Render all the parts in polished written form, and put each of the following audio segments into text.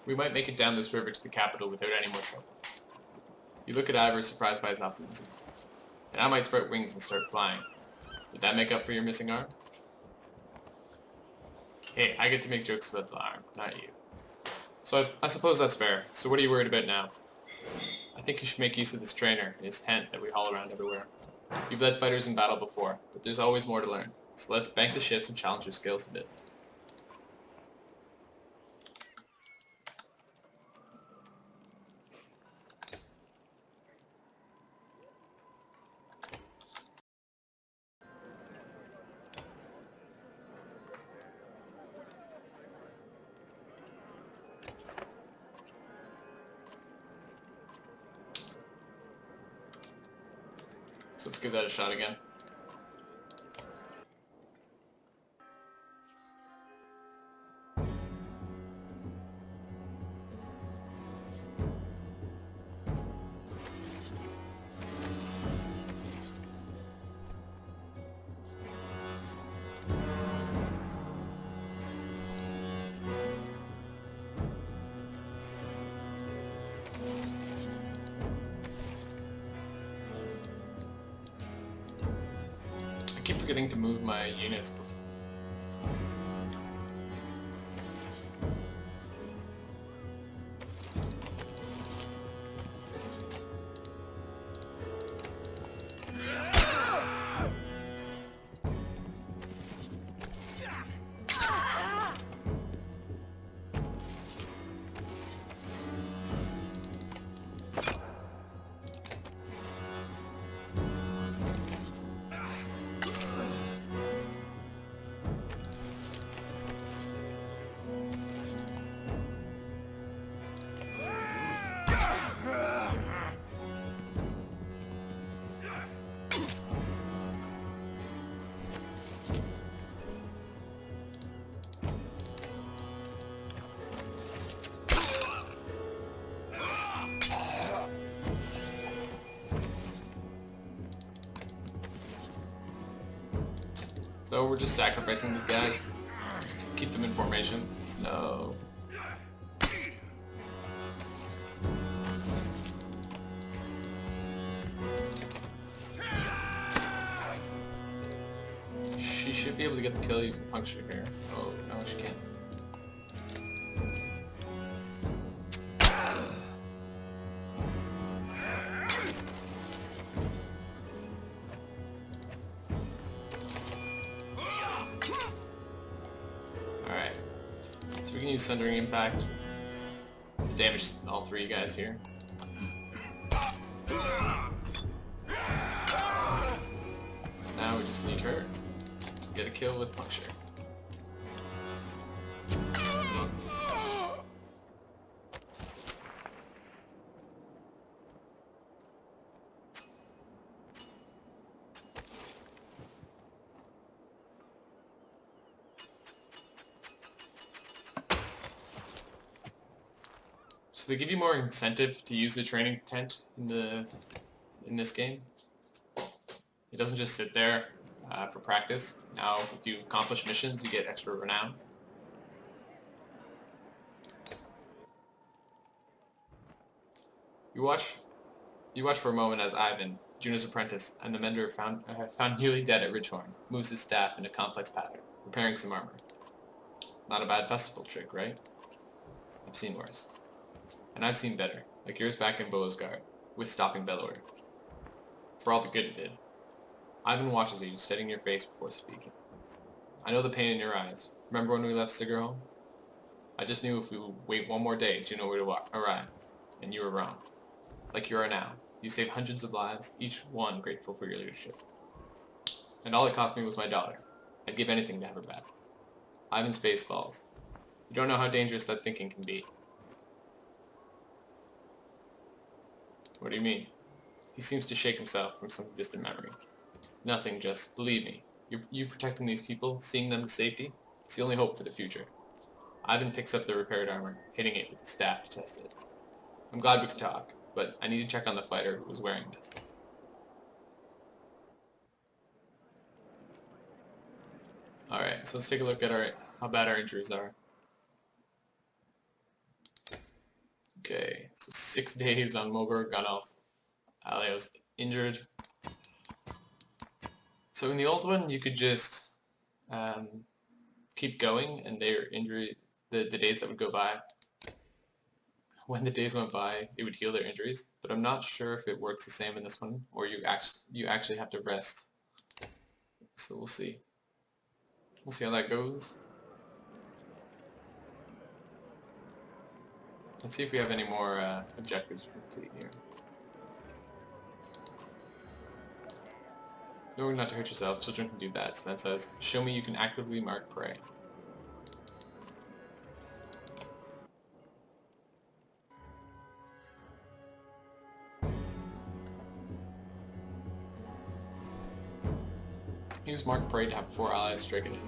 We might make it down this river to the capital without any more trouble. You look at Ivor, surprised by his optimism. And I might sprout wings and start flying. Would that make up for your missing arm? Hey, I get to make jokes about the arm, not you. So I suppose that's fair. So what are you worried about now? I think you should make use of this trainer and his tent that we haul around everywhere. You've led fighters in battle before, but there's always more to learn. So let's bank the ships and challenge your skills a bit. So let's give that a shot again. I keep forgetting to move my units before. So we're just sacrificing these guys to keep them in formation. No. She should be able to get the kill using puncture here. Oh, no, she can't. Alright. So we can use Sundering Impact to damage all three guys here. So now we just need her to get a kill with puncture. So they give you more incentive to use the training tent in this game. It doesn't just sit there for practice. Now, if you accomplish missions, you get extra renown. You watch for a moment as Ivan, Juno's apprentice, and the mender found nearly dead at Ridgehorn, moves his staff in a complex pattern, preparing some armor. Not a bad festival trick, right? I've seen worse. And I've seen better, like yours back in Boasgard, with stopping Bellower. For all the good it did. Ivan watches you, studying your face before speaking. I know the pain in your eyes. Remember when we left Sigurd home? I just knew if we would wait one more day, Juno would arrive. And you were wrong. Like you are now. You saved hundreds of lives, each one grateful for your leadership. And all it cost me was my daughter. I'd give anything to have her back. Ivan's face falls. You don't know how dangerous that thinking can be. What do you mean? He seems to shake himself from some distant memory. Nothing, just believe me. You protecting these people, seeing them to safety, it's the only hope for the future. Ivan picks up the repaired armor, hitting it with his staff to test it. I'm glad we could talk, but I need to check on the fighter who was wearing this. Alright, so let's take a look at how bad our injuries are. 6 days on Mogor Gunolf. Aselei was injured. So in the old one, you could just keep going, and their injury, the days that would go by, when the days went by, it would heal their injuries. But I'm not sure if it works the same in this one, or you actually have to rest. So we'll see. We'll see how that goes. Let's see if we have any more objectives to complete here. Knowing not to hurt yourself, children can do that, Sven says. Show me you can actively mark prey. Use mark prey to have 4 allies strike an enemy.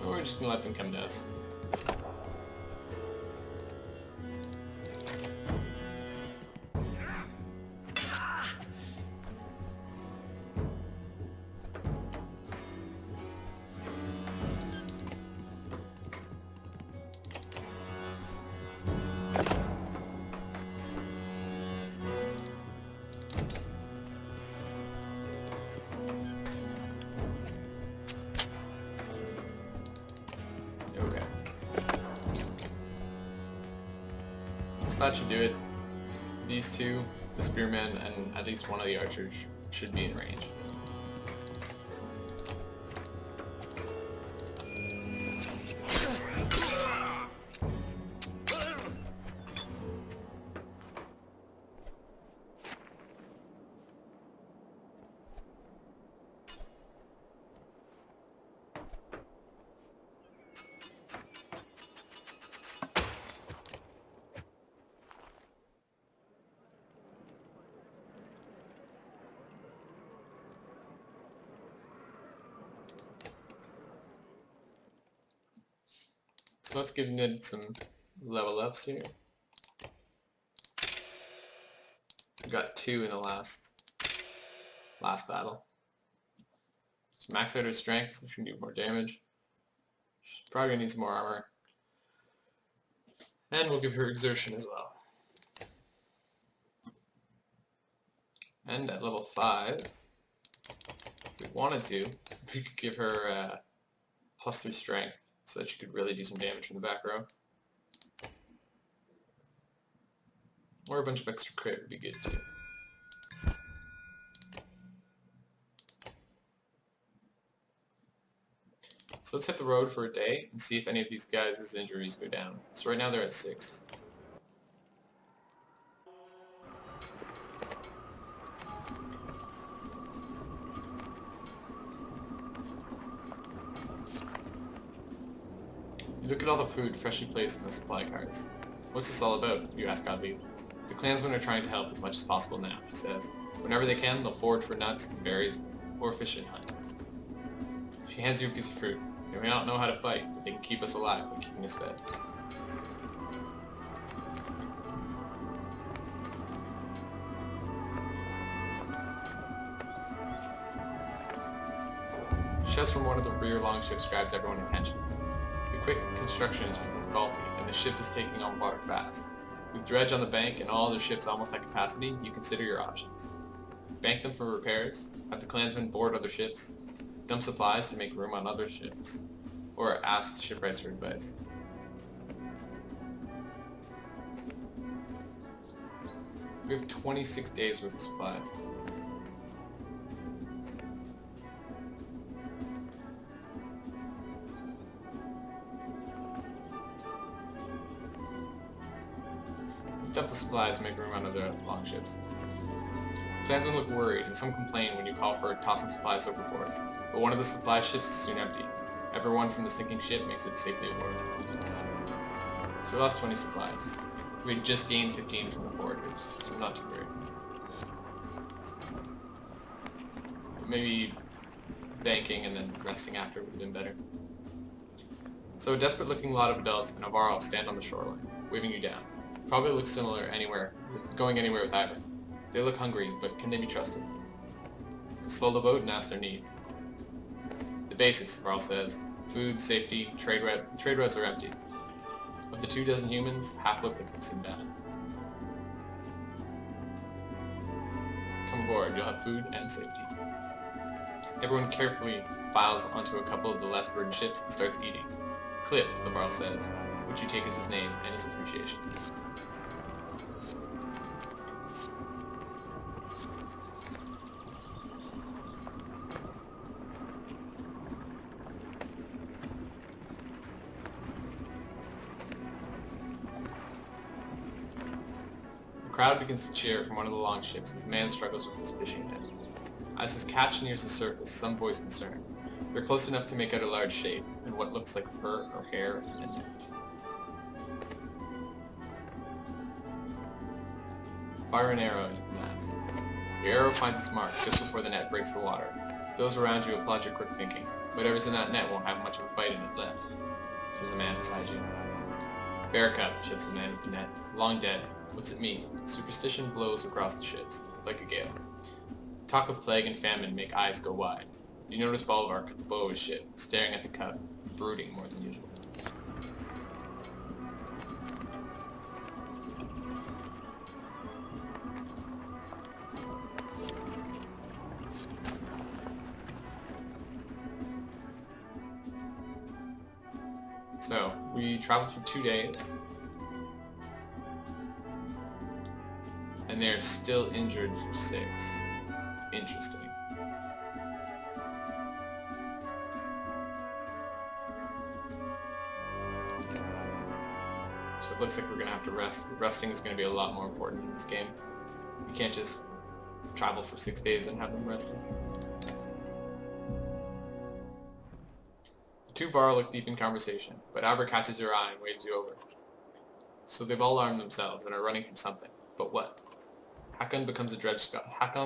We're just gonna let them come to us. Okay. So that should do it. These two, the spearmen, and at least one of the archers should be in range. So let's give Nid some level ups here. We got 2 in the last battle. So max out her strength, so she can do more damage. She's probably gonna need some more armor. And we'll give her exertion as well. And at level 5, if we wanted to, we could give her +3 strength, so that she could really do some damage from the back row. Or a bunch of extra crit would be good too. So let's hit the road for a day and see if any of these guys' injuries go down. So right now they're at 6. You look at all the food freshly placed in the supply carts. What's this all about? You ask Godly. The clansmen are trying to help as much as possible now, she says. Whenever they can, they'll forage for nuts and berries, or fish and hunt. She hands you a piece of fruit. They may not know how to fight, but they can keep us alive by keeping us fed. Shouts from one of the rear longships grabs everyone's attention. The quick construction is faulty, and the ship is taking on water fast. With dredge on the bank and all other ships almost at capacity, you consider your options. Bank them for repairs, have the clansmen board other ships, dump supplies to make room on other ships, or ask the shipwrights for advice. We have 26 days worth of supplies. Dump the supplies and make room on other longships. Clansmen look worried, and some complain when you call for tossing supplies overboard, but one of the supply ships is soon empty. Everyone from the sinking ship makes it safely aboard. So we lost 20 supplies. We had just gained 15 from the foragers, so not too great. Maybe banking and then resting after would have been better. So a desperate-looking lot of adults and a varl stand on the shoreline, waving you down. Probably look similar going anywhere with either. They look hungry, but can they be trusted? Slow the boat and ask their need. The basics, Varl says. Food, safety, trade routes are empty. Of the 24 humans, half look like they've seen bad. Come aboard, you'll have food and safety. Everyone carefully files onto a couple of the less burdened ships and starts eating. Clip, the Varl says, which you take as his name and his appreciation. The crowd begins to cheer from one of the long ships as a man struggles with his fishing net. As his catch nears the surface, some voice concern. They're close enough to make out a large shape, and what looks like fur or hair in the net. Fire an arrow into the mass. Your arrow finds its mark just before the net breaks the water. Those around you applaud your quick thinking. Whatever's in that net won't have much of a fight in it left, says a man beside you. Bear cub, shouts the man with the net. Long dead. What's it mean? Superstition blows across the ships, like a gale. Talk of plague and famine make eyes go wide. You notice Bulwark at the bow of his ship, staring at the cub, brooding more than usual. So, we traveled for 2 days. And they're still injured for 6. Interesting. So it looks like we're going to have to rest. Resting is going to be a lot more important in this game. You can't just travel for 6 days and have them resting. The two Varl look deep in conversation, but Albert catches your eye and waves you over. So they've all armed themselves and are running from something. But what? Hakon's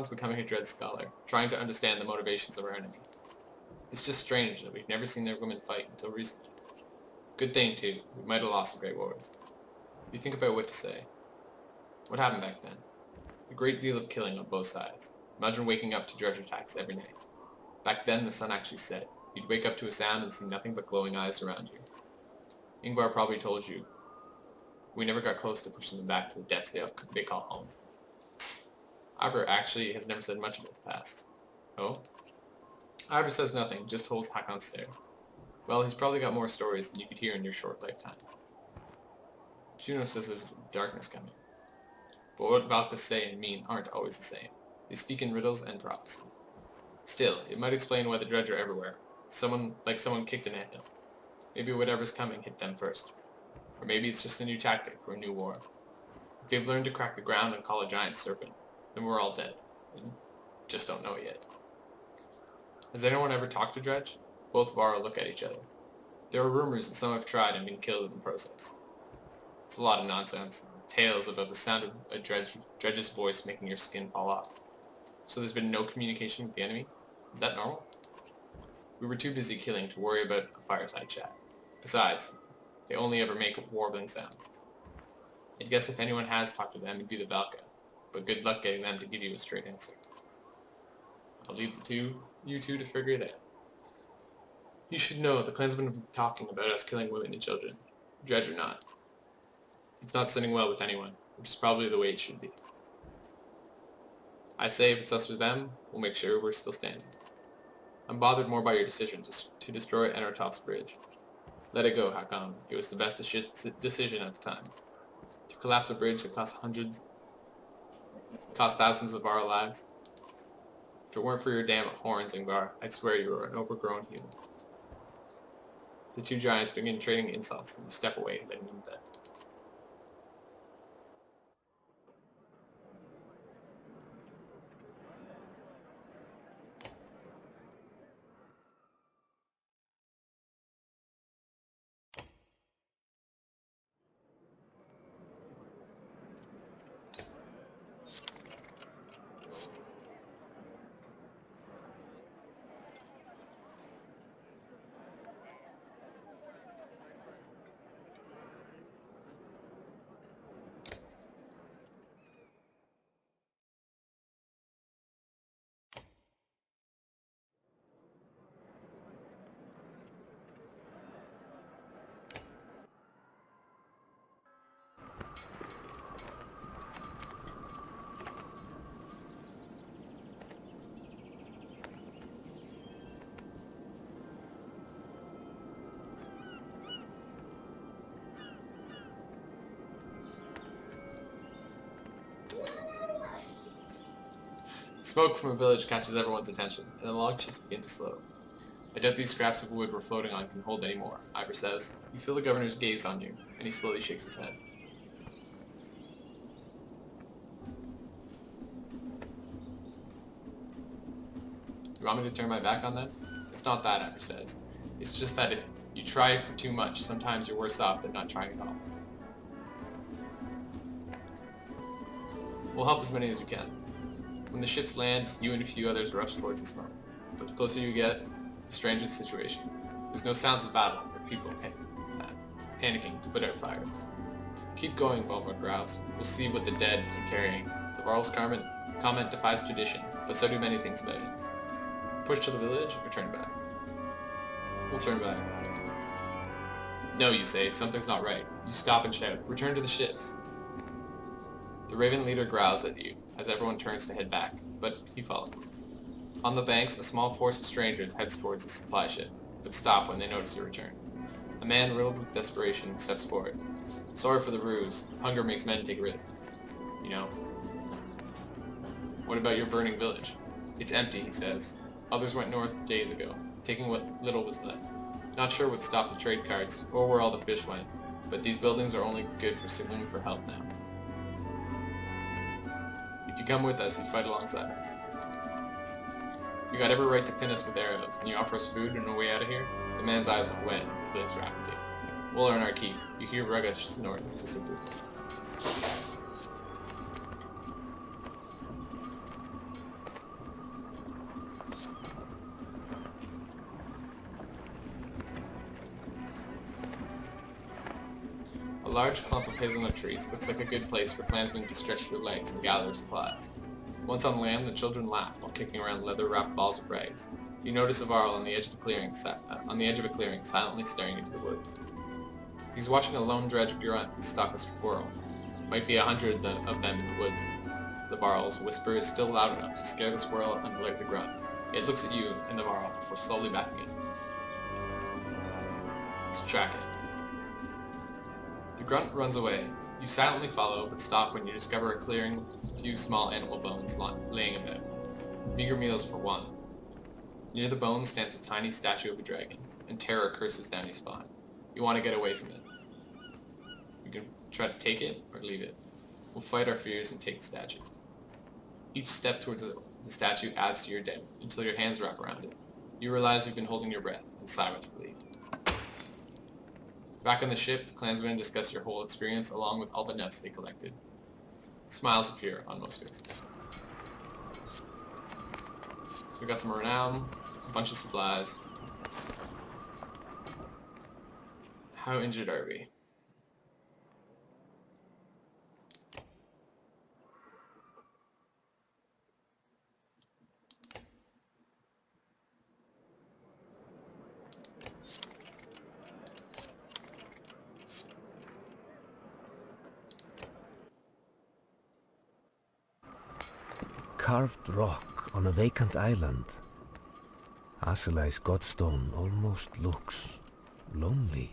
becoming a dread scholar, trying to understand the motivations of our enemy. It's just strange that we've never seen their women fight until recently. Good thing, too. We might have lost the Great Wars. You think about what to say. What happened back then? A great deal of killing on both sides. Imagine waking up to dredge attacks every night. Back then, the sun actually set. You'd wake up to a sound and see nothing but glowing eyes around you. Ingvar probably told you. We never got close to pushing them back to the depths they call home. Ivor actually has never said much about the past. Oh? Ivor says nothing, just holds Hakon's stare. Well, he's probably got more stories than you could hear in your short lifetime. Juno says there's darkness coming. But what Valkas say and mean aren't always the same. They speak in riddles and prophecy. Still, it might explain why the dredge are everywhere. Someone kicked an anthill. Maybe whatever's coming hit them first. Or maybe it's just a new tactic for a new war. If they've learned to crack the ground and call a giant serpent, then we're all dead. And just don't know it yet. Has anyone ever talked to Dredge? Both Varl look at each other. There are rumors that some have tried and been killed in the process. It's a lot of nonsense. Tales about the sound of a Dredge's voice making your skin fall off. So there's been no communication with the enemy? Is that normal? We were too busy killing to worry about a fireside chat. Besides, they only ever make warbling sounds. I'd guess if anyone has talked to them, it'd be the Valka, but good luck getting them to give you a straight answer. I'll leave you two to figure it out. You should know the clansmen have been talking about us killing women and children, Dredge or not. It's not sitting well with anyone, which is probably the way it should be. I say if it's us or them, we'll make sure we're still standing. I'm bothered more by your decision to destroy Enertov's bridge. Let it go, Hakon. It was the best decision at the time. To collapse a bridge that cost thousands of our lives. If it weren't for your damn horns, Ingvar, I'd swear you were an overgrown human. The two giants begin trading insults and you step away, letting them dead. Smoke from a village catches everyone's attention, and the log chips begin to slow. I doubt these scraps of wood we're floating on can hold any more, Ivor says. You feel the governor's gaze on you, and he slowly shakes his head. You want me to turn my back on them? It's not that, Ivor says. It's just that if you try for too much, sometimes you're worse off than not trying at all. We'll help as many as we can. When the ships land, you and a few others rush towards the smoke. But the closer you get, the stranger the situation. There's no sounds of battle or people panicking to put out fires. Keep going, Volvar growls. We'll see what the dead are carrying. The Varl's comment defies tradition, but so do many things about it. Push to the village or turn back? We'll turn back. No, you say. Something's not right. You stop and shout. Return to the ships. The Raven leader growls at you as everyone turns to head back, but he follows. On the banks, a small force of strangers heads towards the supply ship, but stop when they notice your return. A man riddled with desperation steps forward. Sorry for the ruse. Hunger makes men take risks. You know. What about your burning village? It's empty, he says. Others went north days ago, taking what little was left. Not sure what stopped the trade carts, or where all the fish went, but these buildings are only good for signaling for help now. If you come with us, you fight alongside us. You got every right to pin us with arrows, and you offer us food and a way out of here? The man's eyes are wet and blinks rapidly. We'll earn our keep. You hear Ruggish snorts disapproval. A large clump of hazelnut trees looks like a good place for clansmen to stretch their legs and gather supplies. Once on land, the children laugh while kicking around leather-wrapped balls of rags. You notice a Varl on the edge of a clearing, silently staring into the woods. He's watching a lone dredge grunt stalk a squirrel. Might be 100 of them in the woods. The Varl's whisper is still loud enough to scare the squirrel and alert the grunt. It looks at you and the Varl before slowly backing it. Let's track it. The grunt runs away. You silently follow, but stop when you discover a clearing with a few small animal bones laying about. Meager meals for one. Near the bones stands a tiny statue of a dragon, and terror curses down your spine. You want to get away from it. You can try to take it, or leave it. We'll fight our fears and take the statue. Each step towards the statue adds to your doubt, until your hands wrap around it. You realize you've been holding your breath, and sigh with relief. Back on the ship, the clansmen discuss your whole experience along with all the nuts they collected. Smiles appear on most faces. So we got some renown, a bunch of supplies. How injured are we? Carved rock on a vacant island. Aselei's Godstone almost looks lonely.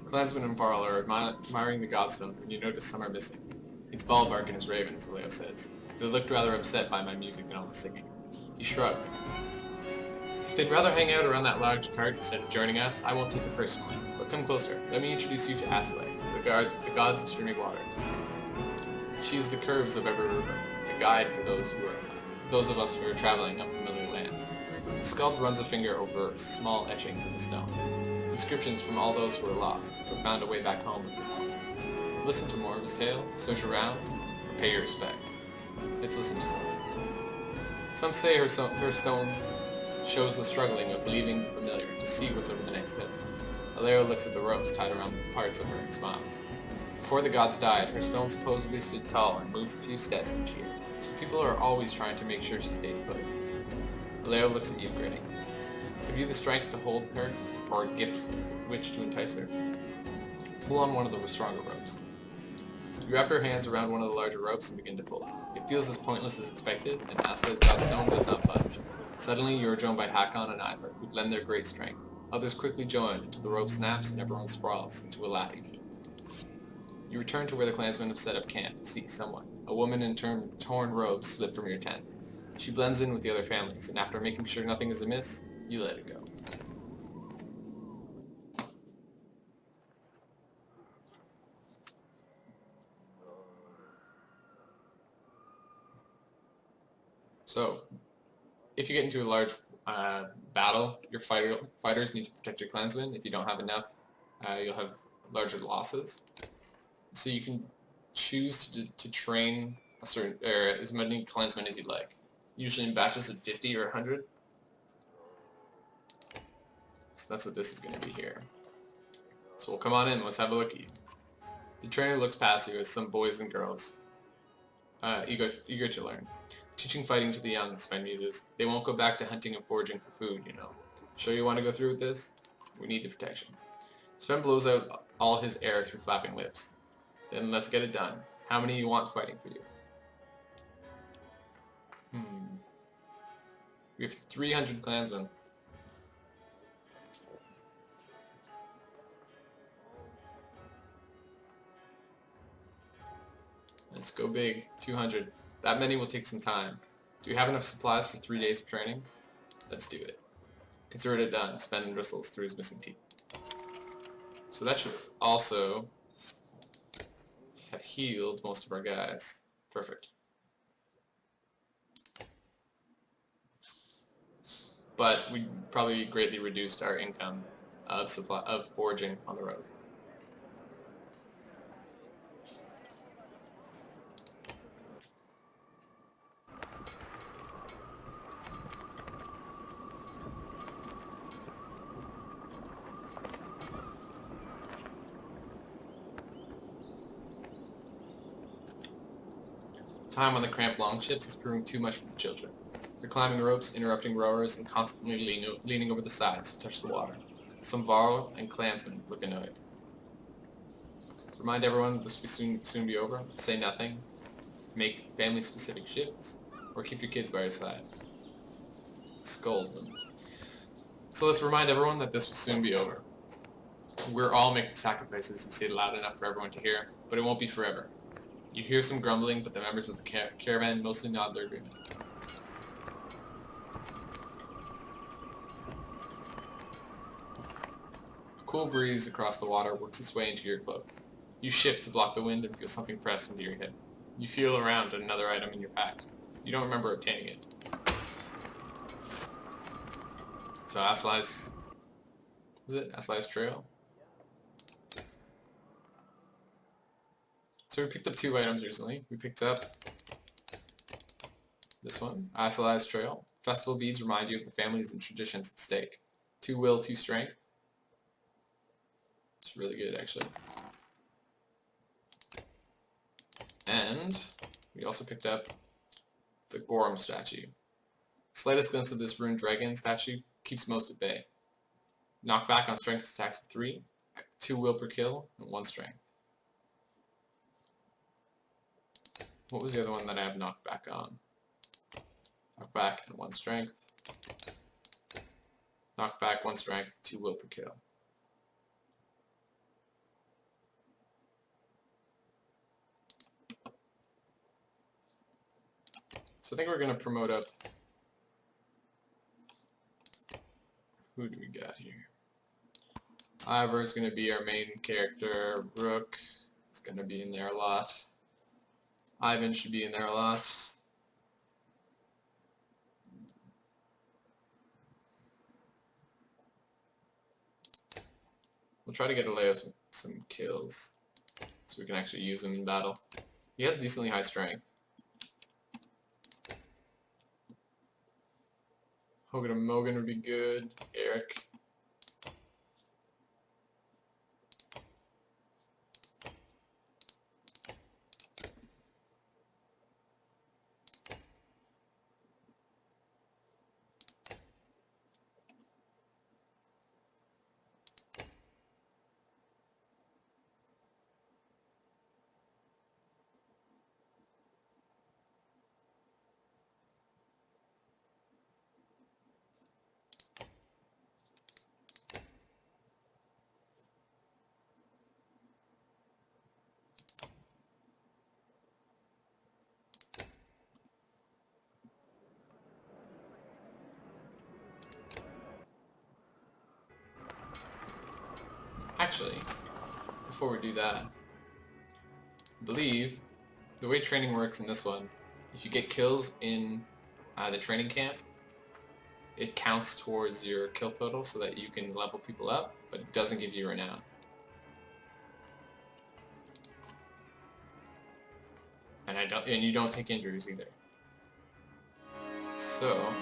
Clansmen and Varl are admiring the Godstone when you notice some are missing. It's Balbark and his ravens, Leo says. They looked rather upset by my music than all the singing. He shrugs. If they'd rather hang out around that large cart instead of joining us, I won't take it personally. But come closer. Let me introduce you to Aselei, the gods of streaming water. She's the curves of every river, a guide for those of us who are traveling unfamiliar lands. The skald runs a finger over small etchings in the stone, inscriptions from all those who are lost, who found a way back home with her help. Listen to more of his tale, search around, or pay your respects. It's listen to more. Some say her stone shows the struggling of leaving the familiar to see what's over the next hill. Alero looks at the ropes tied around parts of her and smiles. Before the gods died, her stone supposedly stood tall and moved a few steps each year, so people are always trying to make sure she stays put. Alero looks at you, grinning. Have you the strength to hold her, or a gift with which to entice her? Pull on one of the stronger ropes. You wrap your hands around one of the larger ropes and begin to pull. It feels as pointless as expected, and Aselei's Godstone does not budge. Suddenly, you are joined by Hakon and Ivar, who lend their great strength. Others quickly join until the rope snaps and everyone sprawls into a lapping heap. You return to where the clansmen have set up camp and see someone. A woman in torn robes slip from your tent. She blends in with the other families, and after making sure nothing is amiss, you let it go. So, if you get into a large battle, your fighters need to protect your clansmen. If you don't have enough, you'll have larger losses. So you can choose to train as many clansmen as you like. Usually in batches of 50 or 100. So that's what this is going to be here. So we'll come on in, let's have a look at you. The trainer looks past you as some boys and girls, eager to learn. Teaching fighting to the young, Sven muses. They won't go back to hunting and foraging for food, you know. Sure you want to go through with this? We need the protection. Sven blows out all his air through flapping lips. Then let's get it done. How many you want fighting for you? We have 300 clansmen. Let's go big. 200. That many will take some time. Do you have enough supplies for 3 days of training? Let's do it. Consider it done. Sven bristles through his missing teeth. So that should also have healed most of our guys. Perfect. But we probably greatly reduced our income of foraging on the road. Time on the cramped longships is proving too much for the children. They're climbing ropes, interrupting rowers, and constantly leaning over the sides to touch the water. Some Varl and clansmen look annoyed. Remind everyone this will soon be over. Say nothing. Make family-specific ships, or keep your kids by your side. Scold them. So let's remind everyone that this will soon be over. We're all making sacrifices, you say it loud enough for everyone to hear, but it won't be forever. You hear some grumbling, but the members of the caravan mostly nod their agreement. A cool breeze across the water works its way into your cloak. You shift to block the wind and feel something press into your hip. You feel around at another item in your pack. You don't remember obtaining it. So Aselei's trail? So we picked up 2 items recently. We picked up this one, Aselei's Trail. Festival beads remind you of the families and traditions at stake. 2 will, 2 strength. It's really good, actually. And we also picked up the Gorham statue. Slightest glimpse of this ruined dragon statue keeps most at bay. Knockback on strength attacks of 3, 2 will per kill, and 1 strength. What was the other one that I have knockback on? Knockback and 1 strength. Knockback, 1 strength, 2 will per kill. So I think we're going to promote up. Who do we got here? Ivor is going to be our main character. Rook is going to be in there a lot. Ivan should be in there a lot. We'll try to get Aleo some kills so we can actually use him in battle. He has decently high strength. Hogan and Mogan would be good. Eric. Actually, before we do that, I believe the way training works in this one, if you get kills in the training camp, it counts towards your kill total so that you can level people up, but it doesn't give you renown. And you don't take injuries either. So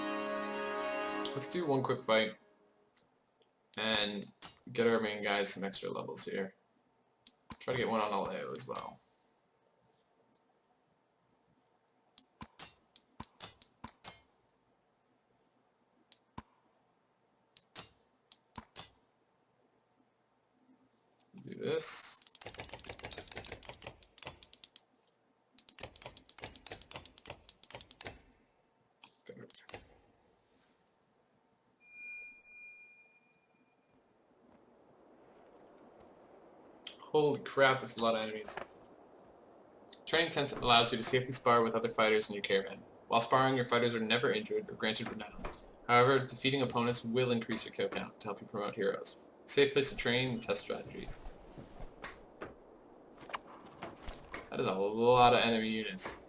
let's do one quick fight and get our main guys some extra levels here. Try to get one on Aleo as well. Do this. Holy crap, that's a lot of enemies. Training tent allows you to safely spar with other fighters in your caravan. While sparring, your fighters are never injured or granted renown. However, defeating opponents will increase your kill count to help you promote heroes. Safe place to train and test strategies. That is a lot of enemy units.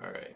Alright.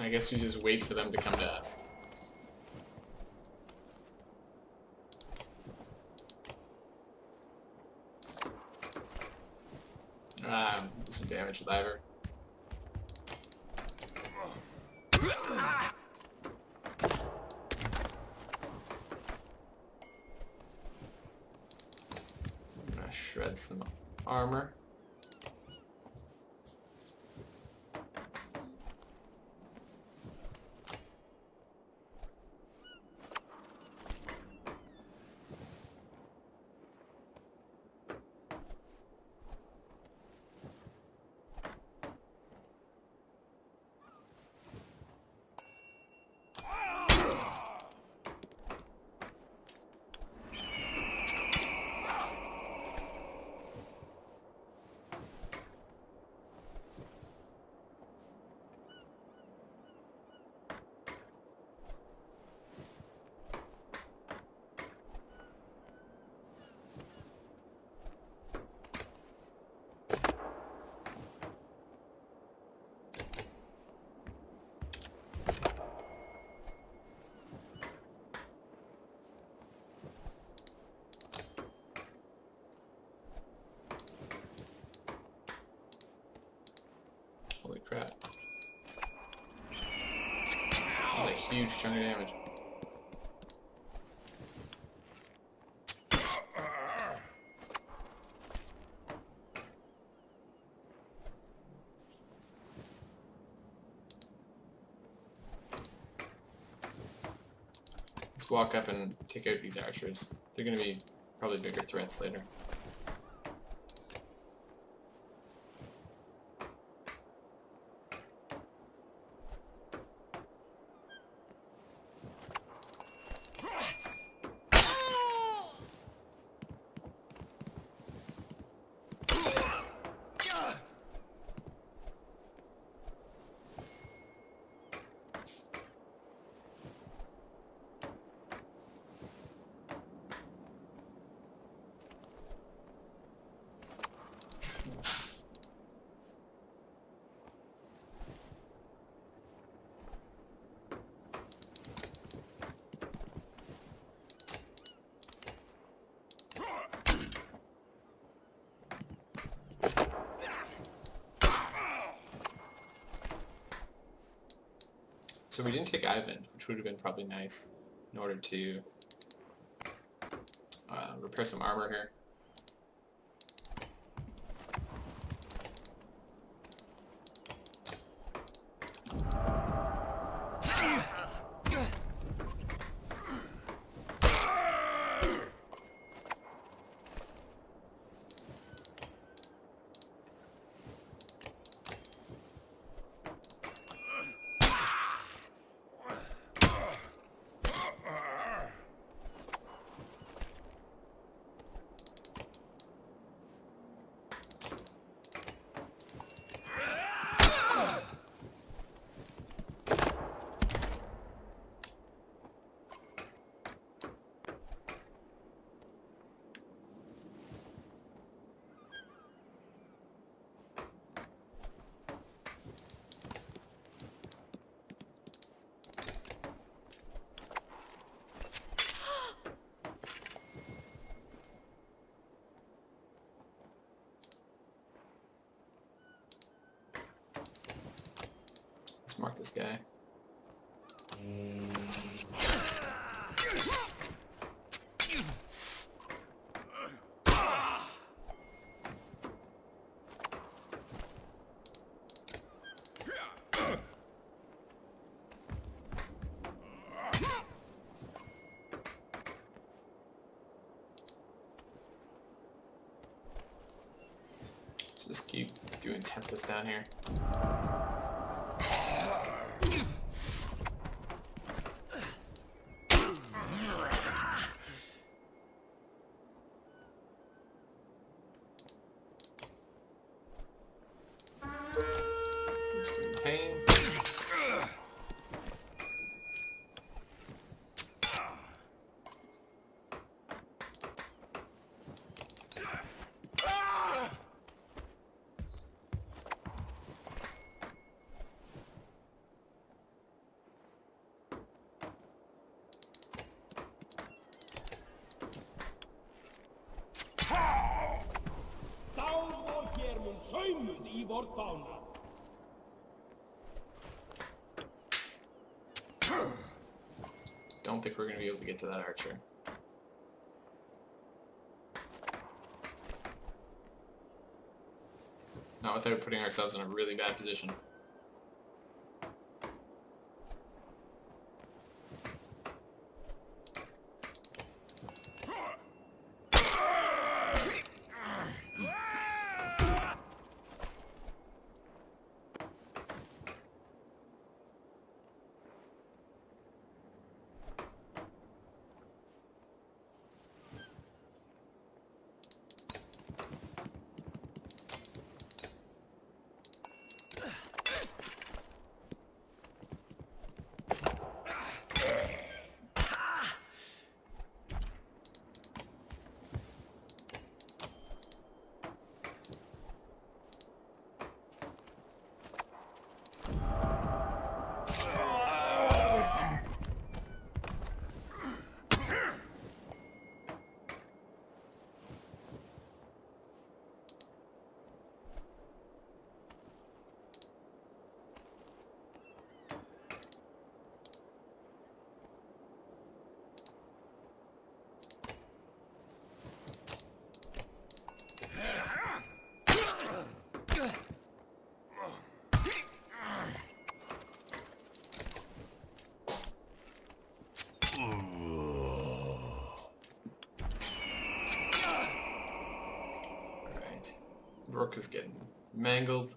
I guess you just wait for them to come to us. Do some damage with Ivor. I'm gonna shred some armor. Holy crap. huge chunk of damage. Let's walk up and take out these archers. They're going to be probably bigger threats later. So we didn't take Ivan, which would have been probably nice in order to repair some armor here. Let's mark this guy. Just keep doing Tempest down here. Pain. Don't think we're going to be able to get to that archer. Not without putting ourselves in a really bad position. Orc is getting mangled.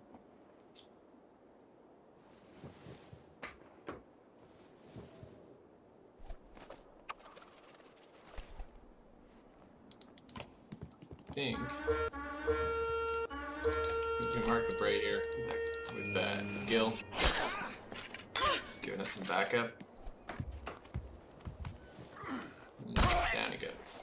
I think we can mark the Bray here with Gil, giving us some backup. And down he goes.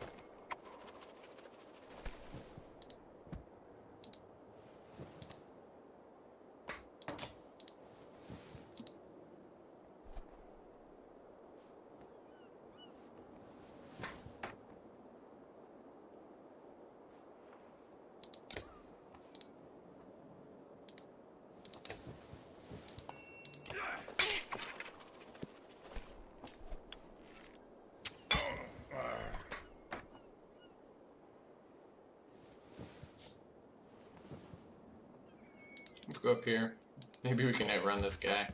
Let's go up here. Maybe we can outrun this guy.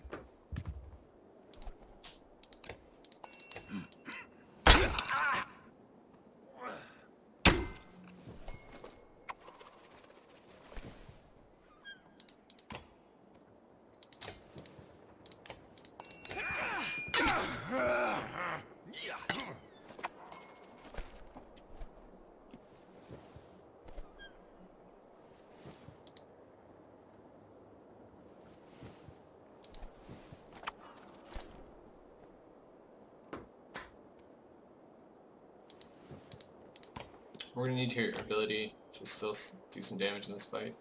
We're gonna need your ability to still do some damage in this fight.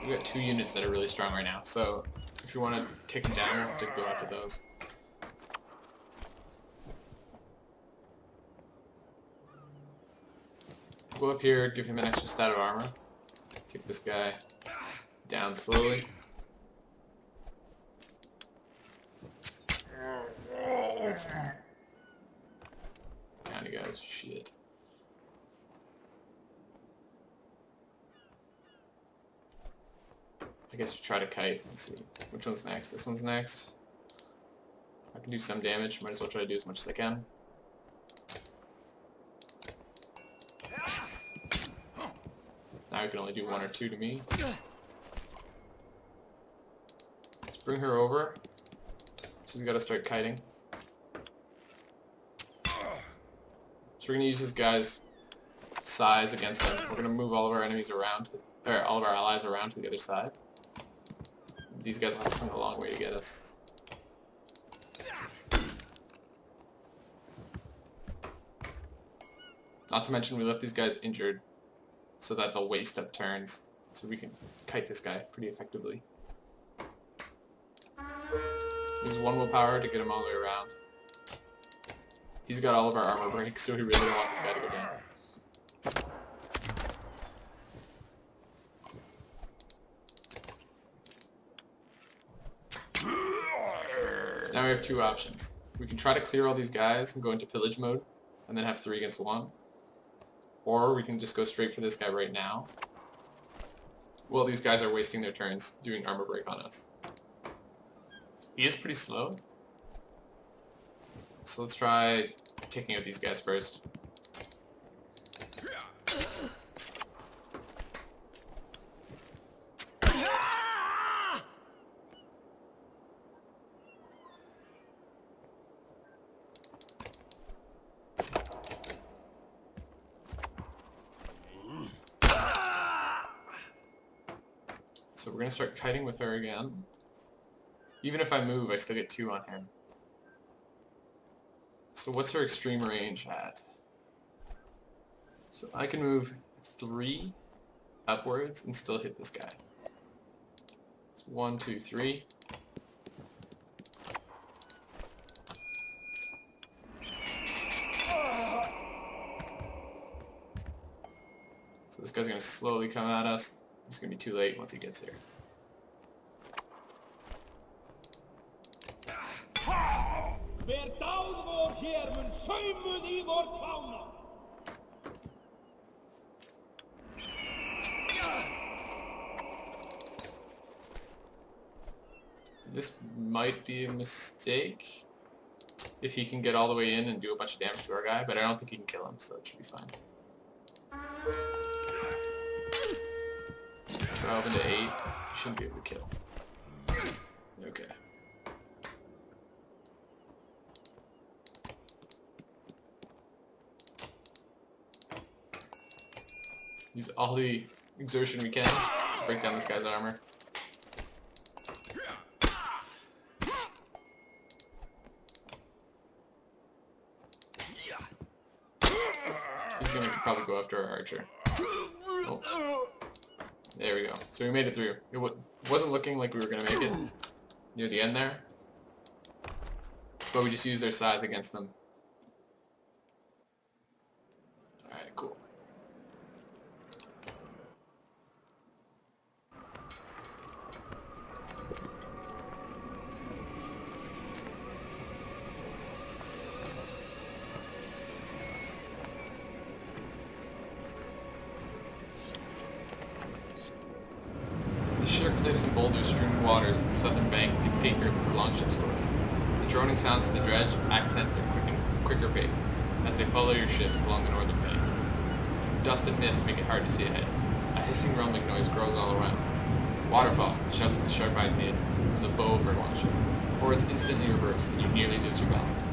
We've got 2 units that are really strong right now, so if you want to take them down, we'll have to go after those. Go up here, give him an extra stat of armor. Take this guy down slowly. Down he goes. Shit. I guess we try to kite. Let's see. Which one's next? This one's next. I can do some damage. Might as well try to do as much as I can. Now I can only do 1 or 2 to me. Let's bring her over. She's got to start kiting. So we're going to use this guy's size against him. We're going to move all of our enemies around, or all of our allies around to the other side. These guys will have to come a long way to get us. Not to mention we left these guys injured so that they'll waste up turns. So we can kite this guy pretty effectively. Use 1 willpower to get him all the way around. He's got all of our armor breaks, so we really don't want this guy to go down. So now we have 2 options. We can try to clear all these guys and go into pillage mode, and then have 3 against 1. Or we can just go straight for this guy right now. Well, these guys are wasting their turns doing armor break on us. He is pretty slow. So let's try taking out these guys first. So we're going to start kiting with her again. Even if I move, I still get 2 on him. So what's her extreme range at? So I can move 3 upwards and still hit this guy. It's 1, 2, 3. So this guy's going to slowly come at us. It's going to be too late once he gets here. This might be a mistake. if he can get all the way in and do a bunch of damage to our guy, but I don't think he can kill him, so it should be fine. 12 into 8, shouldn't be able to kill. Okay. Use all the exertion we can. Break down this guy's armor. He's gonna probably go after our archer. Oh. There we go. So we made it through. It wasn't looking like we were gonna make it near the end there, but we just used their size against them. Alright, cool. The sheer cliffs and boulder-strewn waters of the southern bank dictate the longship's course. The droning sounds of the dredge accent their quicker pace as they follow your ships along the northern bank. Dust and mist make it hard to see ahead. A hissing rumbling noise grows all around. Waterfall, shouts the sharp-eyed mid from the bow of her longship. Oars instantly reverse and you nearly lose your balance.